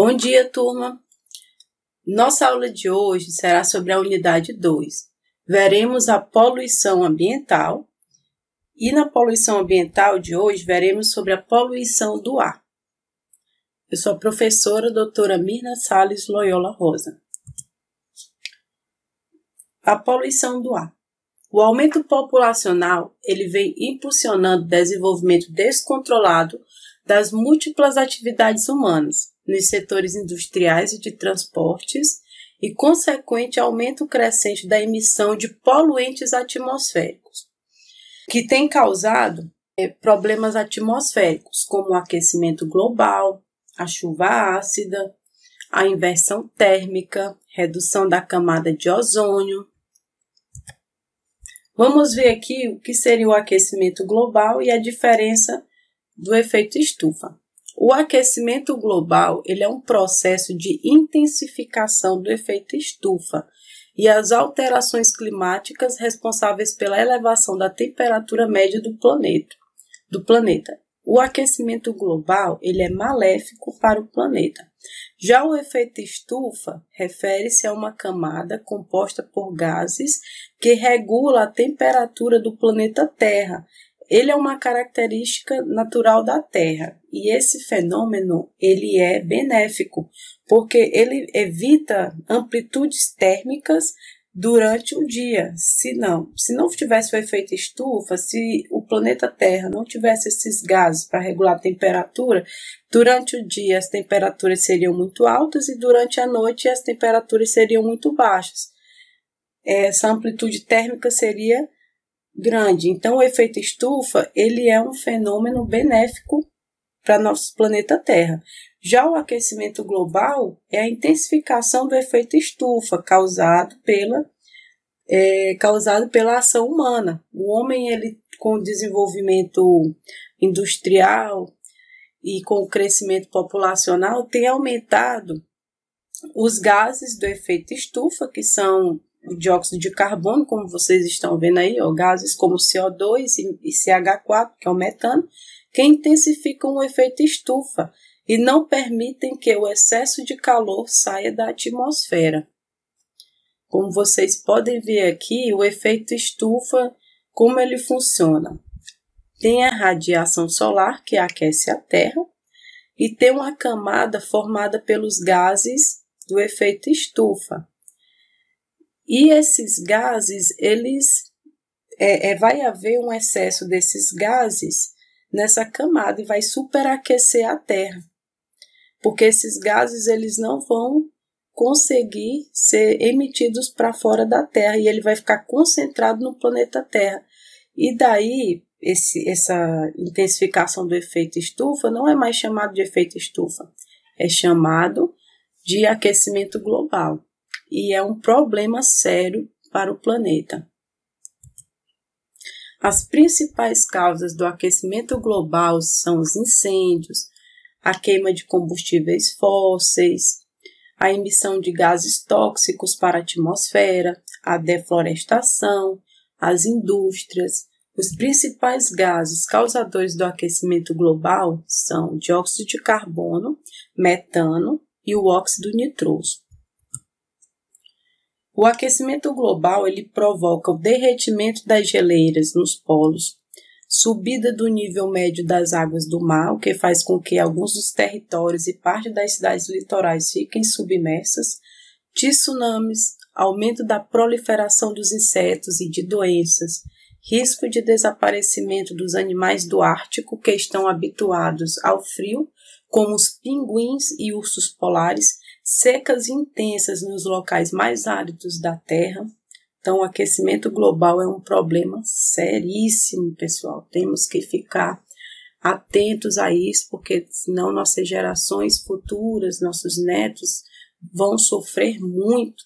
Bom dia, turma! Nossa aula de hoje será sobre a unidade 2. Veremos a poluição ambiental e na poluição ambiental de hoje veremos sobre a poluição do ar. Eu sou a professora doutora Mirna Salles Loyola Rosa. A poluição do ar. O aumento populacional ele vem impulsionando o desenvolvimento descontrolado das múltiplas atividades humanas nos setores industriais e de transportes e consequente aumento crescente da emissão de poluentes atmosféricos, que tem causado problemas atmosféricos, como o aquecimento global, a chuva ácida, a inversão térmica, redução da camada de ozônio. Vamos ver aqui o que seria o aquecimento global e a diferença do efeito estufa. O aquecimento global ele é um processo de intensificação do efeito estufa e as alterações climáticas responsáveis pela elevação da temperatura média do planeta. O aquecimento global ele é maléfico para o planeta. Já o efeito estufa refere-se a uma camada composta por gases que regula a temperatura do planeta Terra. Ele é uma característica natural da Terra e esse fenômeno ele é benéfico porque ele evita amplitudes térmicas durante o dia. Se não tivesse o efeito estufa, se o planeta Terra não tivesse esses gases para regular a temperatura, durante o dia as temperaturas seriam muito altas e durante a noite as temperaturas seriam muito baixas. Essa amplitude térmica seria grande. Então, o efeito estufa ele é um fenômeno benéfico para nosso planeta Terra. Já o aquecimento global é a intensificação do efeito estufa causado pela ação humana. O homem, ele, com o desenvolvimento industrial e com o crescimento populacional, tem aumentado os gases do efeito estufa, que são o dióxido de carbono, como vocês estão vendo aí, gases como CO2 e CH4, que é o metano, que intensificam o efeito estufa e não permitem que o excesso de calor saia da atmosfera. Como vocês podem ver aqui, o efeito estufa, como ele funciona? Tem a radiação solar, que aquece a Terra, e tem uma camada formada pelos gases do efeito estufa. E esses gases, vai haver um excesso desses gases nessa camada e vai superaquecer a Terra. Porque esses gases eles não vão conseguir ser emitidos para fora da Terra e ele vai ficar concentrado no planeta Terra. E daí, essa intensificação do efeito estufa não é mais chamado de efeito estufa, é chamado de aquecimento global. E é um problema sério para o planeta. As principais causas do aquecimento global são os incêndios, a queima de combustíveis fósseis, a emissão de gases tóxicos para a atmosfera, a deflorestação, as indústrias. Os principais gases causadores do aquecimento global são o dióxido de carbono, metano e o óxido nitroso. O aquecimento global ele provoca o derretimento das geleiras nos polos, subida do nível médio das águas do mar, o que faz com que alguns dos territórios e parte das cidades litorais fiquem submersas, tsunamis, aumento da proliferação dos insetos e de doenças, risco de desaparecimento dos animais do Ártico que estão habituados ao frio, como os pinguins e ursos polares, secas intensas nos locais mais áridos da Terra. Então, o aquecimento global é um problema seríssimo, pessoal. Temos que ficar atentos a isso, porque senão nossas gerações futuras, nossos netos, vão sofrer muito.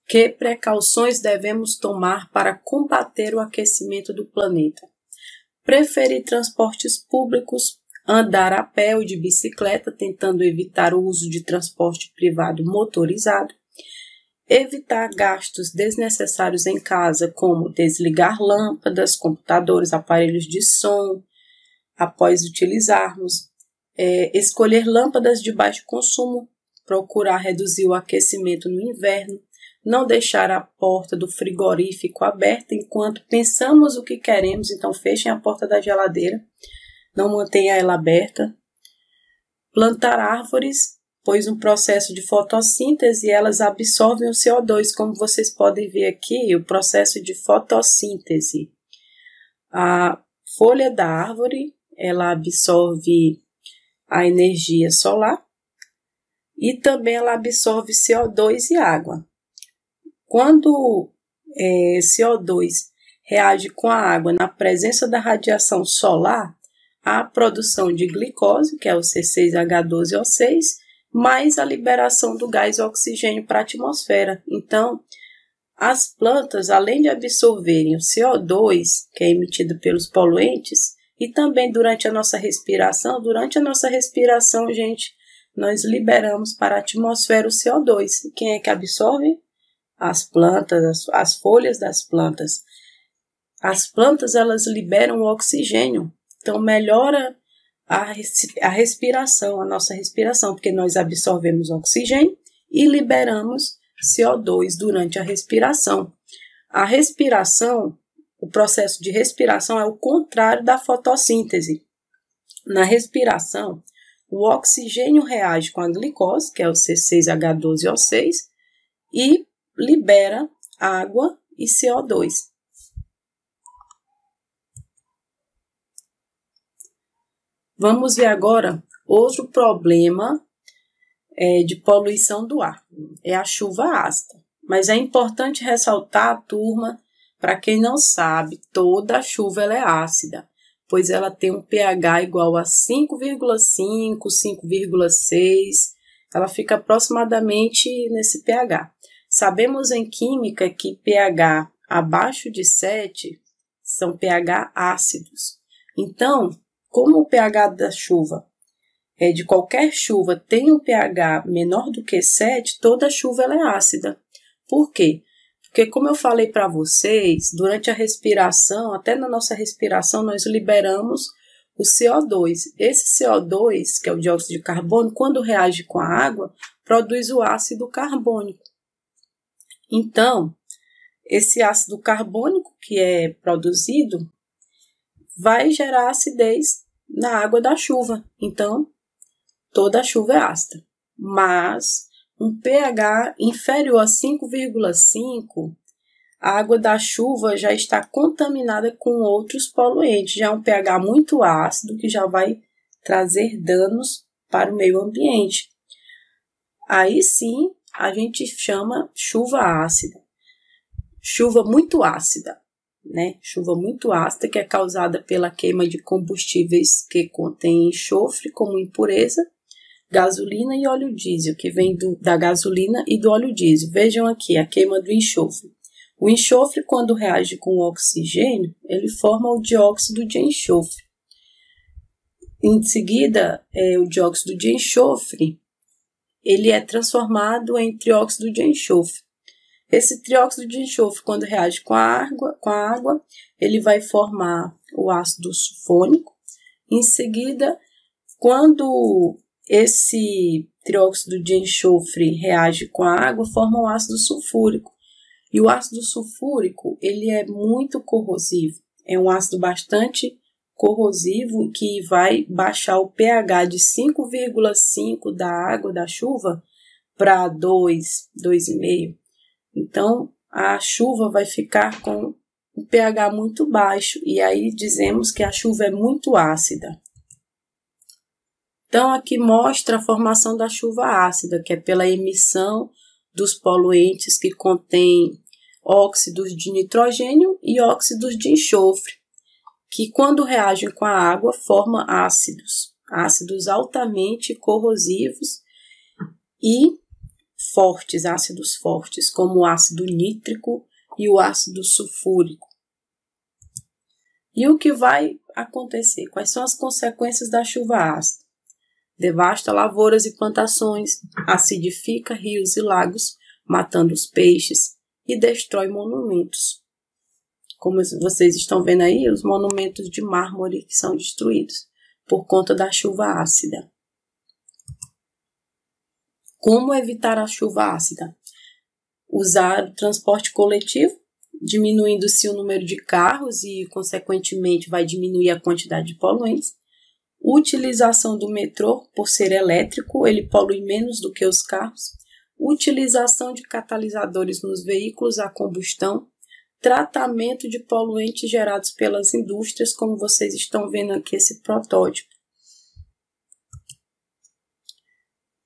Que precauções devemos tomar para combater o aquecimento do planeta? Preferir transportes públicos, andar a pé ou de bicicleta, tentando evitar o uso de transporte privado motorizado, evitar gastos desnecessários em casa, como desligar lâmpadas, computadores, aparelhos de som, após utilizarmos, escolher lâmpadas de baixo consumo, procurar reduzir o aquecimento no inverno, não deixar a porta do frigorífico aberta enquanto pensamos o que queremos, então fechem a porta da geladeira, não mantenha ela aberta. Plantar árvores, pois no processo de fotossíntese elas absorvem o CO2, como vocês podem ver aqui, o processo de fotossíntese. A folha da árvore, ela absorve a energia solar e também ela absorve CO2 e água. Quando CO2 reage com a água na presença da radiação solar, há a produção de glicose, que é o C6H12O6, mais a liberação do gás oxigênio para a atmosfera. Então, as plantas, além de absorverem o CO2, que é emitido pelos poluentes, e também durante a nossa respiração, gente, nós liberamos para a atmosfera o CO2. E quem é que absorve? As plantas, as folhas das plantas. As plantas, elas liberam o oxigênio. Então, melhora a respiração, a nossa respiração, porque nós absorvemos oxigênio e liberamos CO2 durante a respiração. A respiração, o processo de respiração é o contrário da fotossíntese. Na respiração, o oxigênio reage com a glicose, que é o C6H12O6, e libera água e CO2. Vamos ver agora outro problema de poluição do ar. É a chuva ácida. Mas é importante ressaltar, turma, para quem não sabe, toda a chuva ela é ácida, pois ela tem um pH igual a 5,5, 5,6. Ela fica aproximadamente nesse pH. Sabemos em química que pH abaixo de 7 são pH ácidos. Então, como o pH da chuva, de qualquer chuva, tem um pH menor do que 7, toda chuva ela é ácida. Por quê? Porque, como eu falei para vocês, durante a respiração, até na nossa respiração, nós liberamos o CO2. Esse CO2, que é o dióxido de carbono, quando reage com a água, produz o ácido carbônico. Então, esse ácido carbônico que é produzido vai gerar acidez na água da chuva. Então, toda a chuva é ácida. Mas, um pH inferior a 5,5, a água da chuva já está contaminada com outros poluentes. Já é um pH muito ácido que já vai trazer danos para o meio ambiente. Aí sim, a gente chama chuva ácida. Chuva muito ácida, né? Chuva muito ácida que é causada pela queima de combustíveis que contêm enxofre como impureza, gasolina e óleo diesel, que vem da gasolina e do óleo diesel. Vejam aqui a queima do enxofre. O enxofre, quando reage com o oxigênio, ele forma o dióxido de enxofre. Em seguida, o dióxido de enxofre, ele é transformado em trióxido de enxofre. Esse trióxido de enxofre, quando reage com a água, ele vai formar o ácido sulfônico. Em seguida, quando esse trióxido de enxofre reage com a água, forma o ácido sulfúrico. E o ácido sulfúrico, ele é muito corrosivo. É um ácido bastante corrosivo que vai baixar o pH de 5,5 da água da chuva para 2, 2,5. Então, a chuva vai ficar com um pH muito baixo e aí dizemos que a chuva é muito ácida. Então, aqui mostra a formação da chuva ácida, que é pela emissão dos poluentes que contêm óxidos de nitrogênio e óxidos de enxofre, que quando reagem com a água formam ácidos altamente corrosivos e fortes, ácidos fortes, como o ácido nítrico e o ácido sulfúrico. E o que vai acontecer? Quais são as consequências da chuva ácida? Devasta lavouras e plantações, acidifica rios e lagos, matando os peixes e destrói monumentos. Como vocês estão vendo aí, os monumentos de mármore que são destruídos. por conta da chuva ácida. Como evitar a chuva ácida? Usar o transporte coletivo, diminuindo-se o número de carros e, consequentemente, vai diminuir a quantidade de poluentes. Utilização do metrô, por ser elétrico, ele polui menos do que os carros. Utilização de catalisadores nos veículos a combustão. Tratamento de poluentes gerados pelas indústrias, como vocês estão vendo aqui esse protótipo.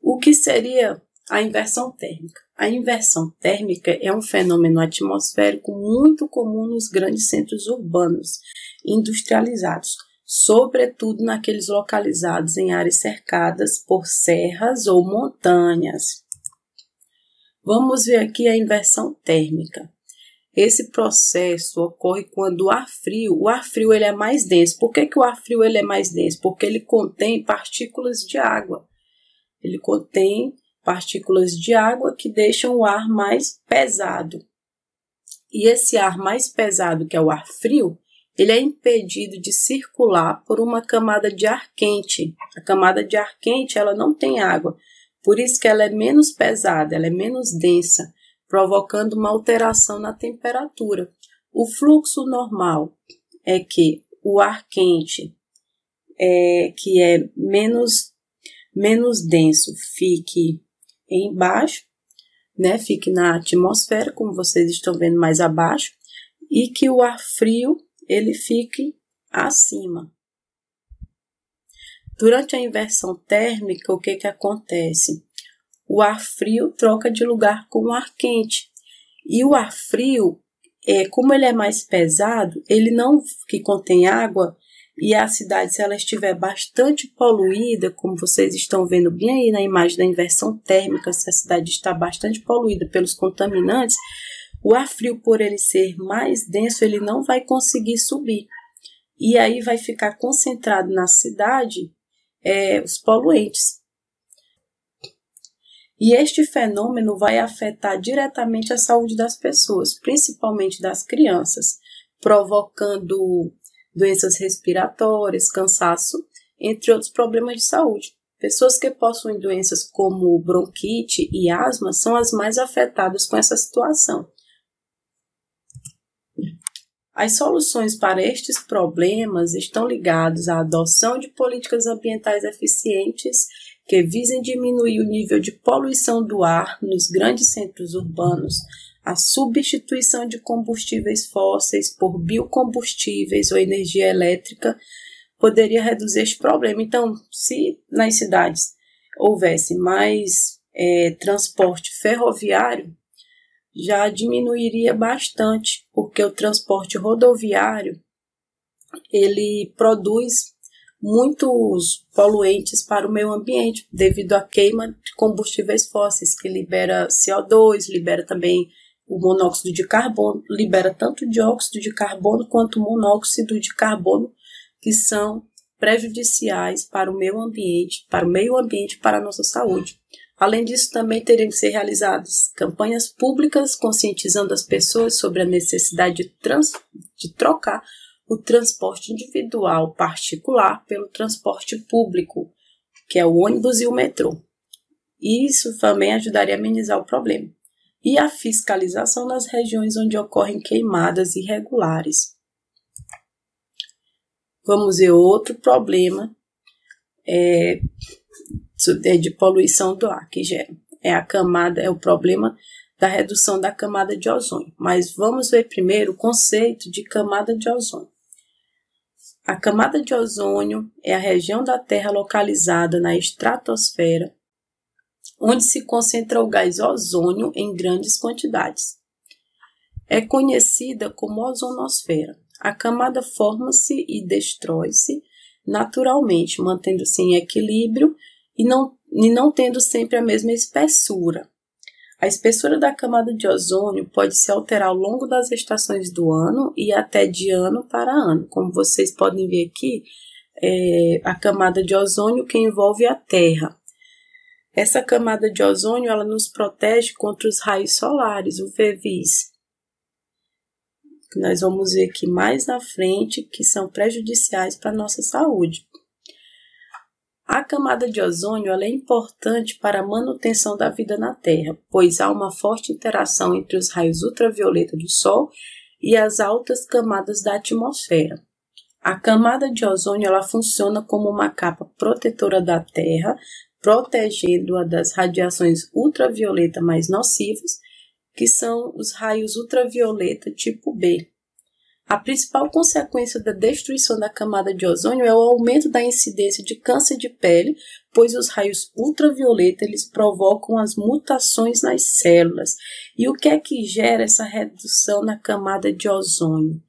O que seria a inversão térmica? A inversão térmica é um fenômeno atmosférico muito comum nos grandes centros urbanos industrializados, sobretudo naqueles localizados em áreas cercadas por serras ou montanhas. Vamos ver aqui a inversão térmica. Esse processo ocorre quando o ar frio ele é mais denso. Por que o ar frio ele é mais denso? Porque ele contém partículas de água. Ele contém partículas de água que deixam o ar mais pesado. E esse ar mais pesado, que é o ar frio, ele é impedido de circular por uma camada de ar quente. A camada de ar quente ela não tem água, por isso que ela é menos pesada, ela é menos densa, provocando uma alteração na temperatura. O fluxo normal é que o ar quente, que é menos denso, fique embaixo, né? Fique na atmosfera, como vocês estão vendo mais abaixo, e que o ar frio ele fique acima. Durante a inversão térmica, o que acontece? O ar frio troca de lugar com o ar quente. E o ar frio, como ele é mais pesado, ele não que contém água, e a cidade, se ela estiver bastante poluída, como vocês estão vendo bem aí na imagem da inversão térmica, se a cidade está bastante poluída pelos contaminantes, o ar frio, por ele ser mais denso, ele não vai conseguir subir. E aí vai ficar concentrado na cidade os poluentes. E este fenômeno vai afetar diretamente a saúde das pessoas, principalmente das crianças, provocando doenças respiratórias, cansaço, entre outros problemas de saúde. Pessoas que possuem doenças como bronquite e asma são as mais afetadas com essa situação. As soluções para estes problemas estão ligadas à adoção de políticas ambientais eficientes que visem diminuir o nível de poluição do ar nos grandes centros urbanos, a substituição de combustíveis fósseis por biocombustíveis ou energia elétrica poderia reduzir este problema. Então, se nas cidades houvesse mais transporte ferroviário, já diminuiria bastante, porque o transporte rodoviário ele produz muitos poluentes para o meio ambiente, devido à queima de combustíveis fósseis, que libera CO2, libera também o monóxido de carbono, libera tanto dióxido de carbono quanto monóxido de carbono, que são prejudiciais para o meio ambiente, para a nossa saúde. Além disso, também teriam que ser realizadas campanhas públicas conscientizando as pessoas sobre a necessidade de trocar o transporte individual particular pelo transporte público, que é o ônibus e o metrô. Isso também ajudaria a amenizar o problema. E a fiscalização nas regiões onde ocorrem queimadas irregulares. Vamos ver outro problema de poluição do ar que gera. É o problema da redução da camada de ozônio. Mas vamos ver primeiro o conceito de camada de ozônio. A camada de ozônio é a região da Terra localizada na estratosfera, onde se concentra o gás ozônio em grandes quantidades. É conhecida como ozonosfera. A camada forma-se e destrói-se naturalmente, mantendo-se em equilíbrio e não tendo sempre a mesma espessura. A espessura da camada de ozônio pode se alterar ao longo das estações do ano e até de ano para ano. Como vocês podem ver aqui, a camada de ozônio que envolve a Terra. Essa camada de ozônio ela nos protege contra os raios solares, UVs, que nós vamos ver aqui mais na frente, que são prejudiciais para a nossa saúde. A camada de ozônio ela é importante para a manutenção da vida na Terra, pois há uma forte interação entre os raios ultravioleta do Sol e as altas camadas da atmosfera. A camada de ozônio ela funciona como uma capa protetora da Terra, protegendo-a das radiações ultravioleta mais nocivas, que são os raios ultravioleta tipo B. A principal consequência da destruição da camada de ozônio é o aumento da incidência de câncer de pele, pois os raios ultravioleta eles provocam as mutações nas células. E o que é que gera essa redução na camada de ozônio?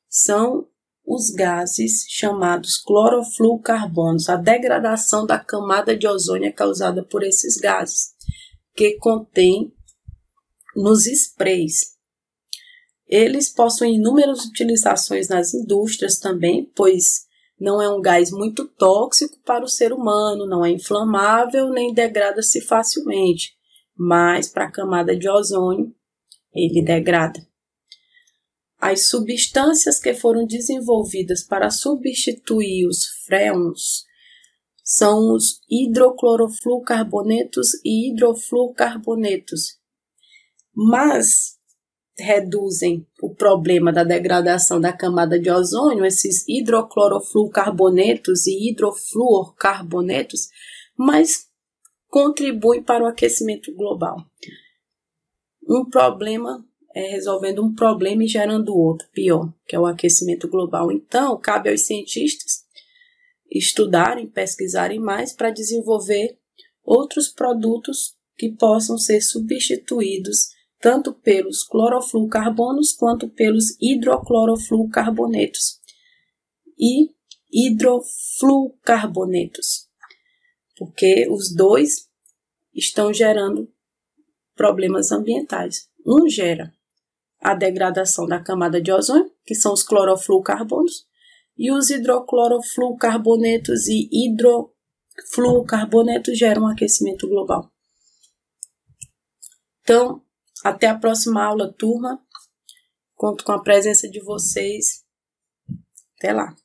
São os gases chamados clorofluorcarbonos. A degradação da camada de ozônio é causada por esses gases, que contém nos sprays. Eles possuem inúmeras utilizações nas indústrias também, pois não é um gás muito tóxico para o ser humano, não é inflamável nem degrada-se facilmente, mas para a camada de ozônio ele degrada. As substâncias que foram desenvolvidas para substituir os freons são os hidroclorofluorcarbonetos e hidrofluorcarbonetos, mas reduzem o problema da degradação da camada de ozônio, esses hidroclorofluorcarbonetos e hidrofluorcarbonetos, mas contribuem para o aquecimento global. Um problema resolvendo um problema e gerando outro, pior, que é o aquecimento global. Então, cabe aos cientistas estudarem, pesquisarem mais para desenvolver outros produtos que possam ser substituídos tanto pelos clorofluorcarbonos quanto pelos hidroclorofluorcarbonetos e hidrofluorcarbonetos, porque os dois estão gerando problemas ambientais. Um gera a degradação da camada de ozônio, que são os clorofluorcarbonos, e os hidroclorofluorcarbonetos e hidrofluorcarbonetos geram aquecimento global. Então, até a próxima aula, turma. Conto com a presença de vocês. Até lá.